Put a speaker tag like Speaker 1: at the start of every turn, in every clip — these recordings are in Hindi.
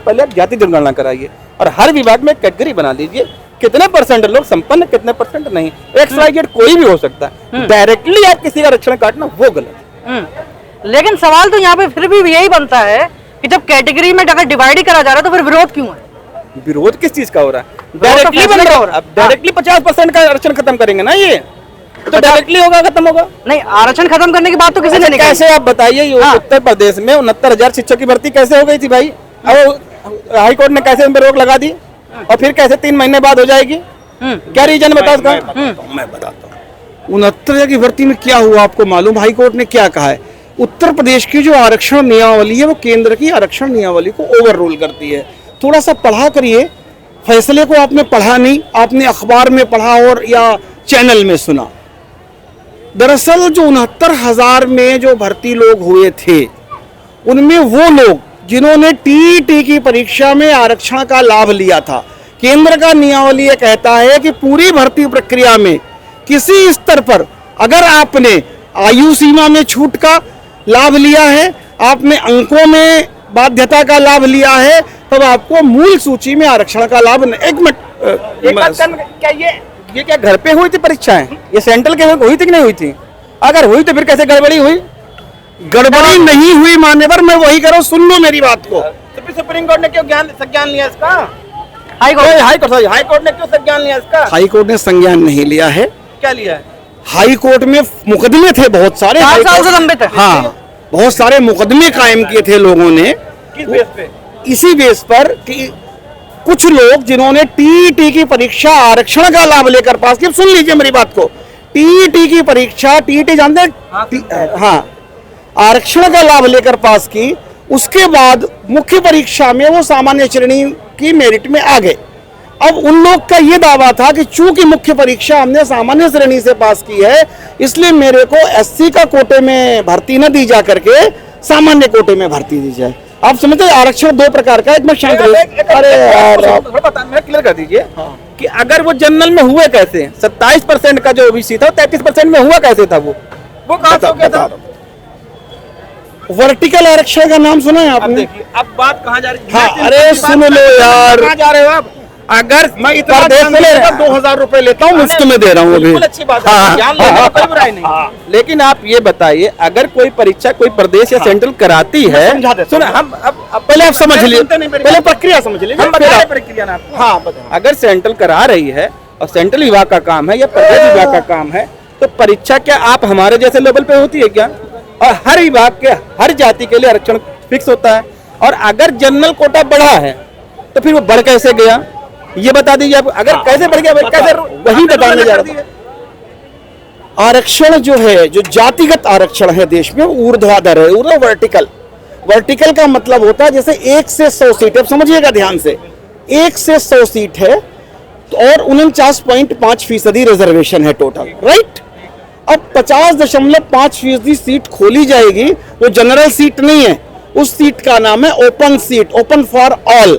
Speaker 1: पहले आप जाति जनगणना कराइए और हर विभाग में कैटेगरी बना लीजिए, कितने परसेंट लोग संपन्न, कितने परसेंट नहीं। XYZ कोई भी हो सकता है, डायरेक्टली आप किसी का आरक्षण काटना वो गलत है।
Speaker 2: लेकिन सवाल तो यहाँ पे फिर भी यही बनता है कि जब कैटेगरी में अगर डिवाइड ही करा जा रहा है तो फिर विरोध क्यों है?
Speaker 1: विरोध किस चीज का हो रहा है? डायरेक्टली बन रहा है। अब डायरेक्टली 50% का आरक्षण खत्म करेंगे ना, ये तो डायरेक्टली होगा, खत्म होगा।
Speaker 2: नहीं, आरक्षण खत्म करने की बात तो किसी ने नहीं
Speaker 1: कैसे आप बताइए, उत्तर प्रदेश में 69,000 शिक्षक की भर्ती कैसे हो गई थी भाई? अब हाई कोर्ट ने कैसे उन पर रोक लगा दी और फिर कैसे 3 महीने बाद हो जाएगी? क्या रीजन बता उसका?
Speaker 3: मैं बताता हूँ 69,000 की भर्ती में क्या हुआ आपको मालूम? हाई कोर्ट ने क्या कहा है? उत्तर प्रदेश की जो आरक्षण नियमावली है वो केंद्र की आरक्षण नियमावली को ओवर रूल करती है। थोड़ा सा पढ़ा करिए, फैसले को आपने पढ़ा नहीं, आपने अखबार में पढ़ा और या चैनल में सुना। दरअसल जो 69,000 में जो भर्ती लोग हुए थे उनमें वो लोग जिन्होंने टीईटी की परीक्षा में आरक्षण का लाभ लिया था। केंद्र का नियमावली ये कहता है कि पूरी भर्ती प्रक्रिया में किसी स्तर पर अगर आपने आयु सीमा में छूट का लाभ लिया है, आपने अंकों में बाध्यता का लाभ लिया है, तब आपको मूल सूची में आरक्षण का लाभ। एक मिनट,
Speaker 1: क्या ये क्या घर पे हुई थी परीक्षाएं? ये सेंट्रल के हुई थी कि नहीं हुई थी? अगर हुई तो फिर कैसे गड़बड़ी हुई?
Speaker 3: गड़बड़ी नहीं हुई माने पर मैं वही करो, सुन लो मेरी बात को।
Speaker 1: तो फिर सुप्रीम कोर्ट ने क्यों संज्ञान लिया इसका?
Speaker 2: हाई
Speaker 1: कोर्ट ने क्यों संज्ञान लिया इसका?
Speaker 3: हाई कोर्ट ने संज्ञान नहीं लिया है।
Speaker 1: क्या लिया है?
Speaker 3: हाई कोर्ट में मुकदमे थे बहुत सारे,
Speaker 2: 4 साल से लंबित है।
Speaker 3: हाँ, बहुत सारे मुकदमे कायम किए थे लोगों ने।
Speaker 1: किस बेस पे?
Speaker 3: इसी बेस पर कि कुछ लोग जिन्होंने टीईटी की परीक्षा आरक्षण का लाभ लेकर पास की। सुन लीजिए मेरी बात को, टीईटी की परीक्षा, टीईटी जानते हैं? हाँ, आरक्षण का लाभ लेकर पास की, उसके बाद मुख्य परीक्षा में वो सामान्य श्रेणी की मेरिट में आ गए। अब उन लोग का ये दावा था कि चूंकि मुख्य परीक्षा हमने सामान्य श्रेणी से पास की है, इसलिए मेरे को SC का कोटे में भर्ती न दी जा करके सामान्य कोटे में भर्ती दी जाए। आप समझते हैं आरक्षण 2 प्रकार का। एक में शांत
Speaker 1: अरे यार मैं क्लियर कर दीजिए कि अगर वो जनरल में हुए कैसे? 27% का जो OBC था 33% में हुआ कैसे था? वो कहाँ से हो गया था?
Speaker 3: वर्टिकल आरक्षण का नाम सुना है आपने?
Speaker 1: अब देखिए, अब बात कहाँ जा रही है?
Speaker 3: हाँ, अरे सुन लो यार,
Speaker 1: कहाँ जा रहे हो आप? अगर
Speaker 3: मैं इतना 2,000 रुपए लेता हूँ, मुफ्त में दे रहा हूँ अभी।
Speaker 1: बिल्कुल अच्छी बात है, ज्ञान लेने में कोई बुराई नहीं। लेकिन आप ये बताइए, अगर कोई परीक्षा कोई प्रदेश या सेंट्रल कराती है, सुन हम अब
Speaker 3: पहले आप समझ लीजिए, पहले प्रक्रिया समझ लीजिए,
Speaker 1: हम बता रहे प्रक्रिया ना आपको।
Speaker 3: हाँ बताओ।
Speaker 1: अगर सेंट्रल करा रही है और सेंट्रल विभाग का काम है या प्रदेश विभाग का काम है, तो परीक्षा क्या आप हमारे जैसे लेवल पे होती है क्या? और हर विभाग के हर जाति के लिए आरक्षण फिक्स होता है। और अगर जनरल कोटा बढ़ा है तो फिर वो बढ़ कैसे गया, ये बता दीजिए आप। अगर कैसे बढ़ गया, कैसे, वही बताने जा रहा था।
Speaker 3: आरक्षण जो है, जो जातिगत आरक्षण है देश में, ऊर्ध्वाधर है, वर्टिकल। वर्टिकल का मतलब होता है जैसे 1 से 100 सीट, अब समझिएगा ध्यान से, 1 से 100 सीट है और 49.5% रिजर्वेशन है टोटल, राइट? अब 50.5% सीट खोली जाएगी, वो जनरल सीट नहीं है, उस सीट का नाम है open seat, open for all.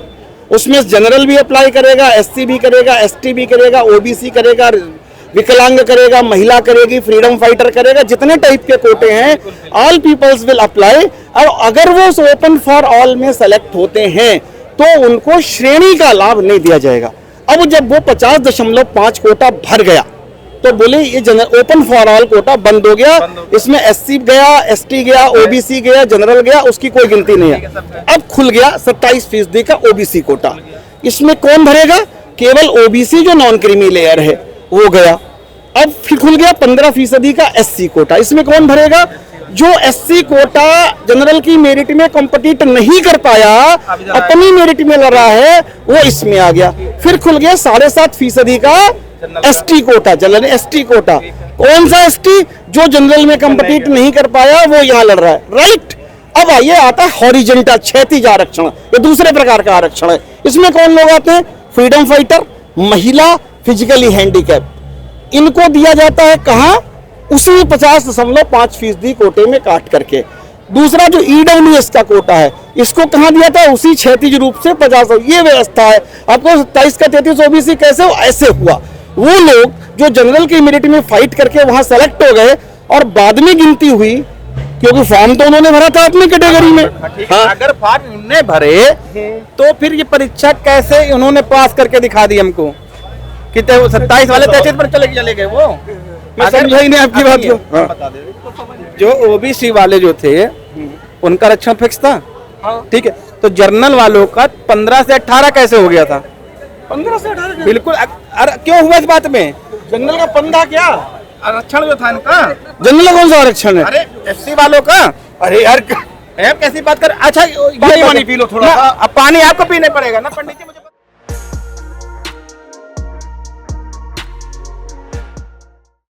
Speaker 3: उसमें जनरल भी अप्लाई करेगा, SC भी करेगा, ST भी करेगा, OBC करेगा, विकलांग करेगा, महिला करेगी, फ्रीडम फाइटर करेगा, जितने टाइप के कोटे हैं, ऑल पीपल्स विल अप्लाई। और अगर वो ओपन फॉर ऑल में सेलेक्ट होते हैं तो उनको श्रेणी का लाभ नहीं दिया जाएगा। अब जब वो 50.5 कोटा भर गया तो बोले ये ओपन फॉर ऑल कोटा बंद हो गया, इसमें SC गया, ST गया, OBC गया, जनरल गया, उसकी कोई गिनती नहीं है। अब खुल गया 27% का OBC कोटा। इसमें कौन भरेगा? केवल OBC जो नॉन क्रीमी लेयर है वो गया। अब फिर खुल गया 15% का SC कोटा। इसमें कौन भरेगा? जो SC कोटा जनरल की मेरिट में कॉम्पिटिट नहीं कर पाया, अपनी मेरिट में लड़ रहा है, वो इसमें आ गया। फिर खुल गया 7.5% का ST कोटा, जनरल ST कोटा। कौन सा ST? जो जनरल में कॉम्पिटिट नहीं कर पाया वो यहाँ लड़ रहा है, राइट? अब आइए आता है हॉरिजॉन्टल, क्षैतिज आरक्षण। ये दूसरे प्रकार का आरक्षण है। इसमें कौन लोग आते हैं? फ्रीडम फाइटर, महिला, फिजिकली हैंडीकैप, इनको दिया जाता है कहाँ? उसी 50.5% कोटे में काट करके। दूसरा जो EWS का कोटा है, इसको कहाँ दिया था? उसी क्षैतिज रूप से 50। ये व्यवस्था है। आपको 27 का 33 OBC कैसे हो? ऐसे हुआ। वो लोग जो जनरल की मेरिट में फाइट करके वहां सेलेक्ट हो गए और बाद में गिनती हुई क्योंकि फॉर्म तो उन्होंने भरा था अपनी कैटेगरी में।
Speaker 1: ठीक है, अगर फॉर्म उन्होंने भरे तो फिर ये परीक्षा कैसे उन्होंने पास करके दिखा दी हमको कि 27 वाले 33 पर चले गए वो।
Speaker 3: मैं समझा ही नहीं आपकी बात को। हाँ।
Speaker 1: बता दे, जो ओबीसी वाले जो थे उनका आरक्षण फिक्स था, ठीक है, तो जर्नल वालों का 15 से 18 कैसे हो गया था?
Speaker 3: 15 से 18
Speaker 1: बिल्कुल। क्यों हुआ इस बात में?
Speaker 3: जनरल का 15 क्या
Speaker 1: आरक्षण जो था इनका,
Speaker 3: जनरल का कौन सा आरक्षण है?
Speaker 1: अरे एससी वालों का।
Speaker 3: अरे यार
Speaker 1: कैसी बात कर। अच्छा
Speaker 3: पानी वानी पी लो थोड़ा सा।
Speaker 1: अब पानी आपको पीने पड़ेगा ना पंडित जी।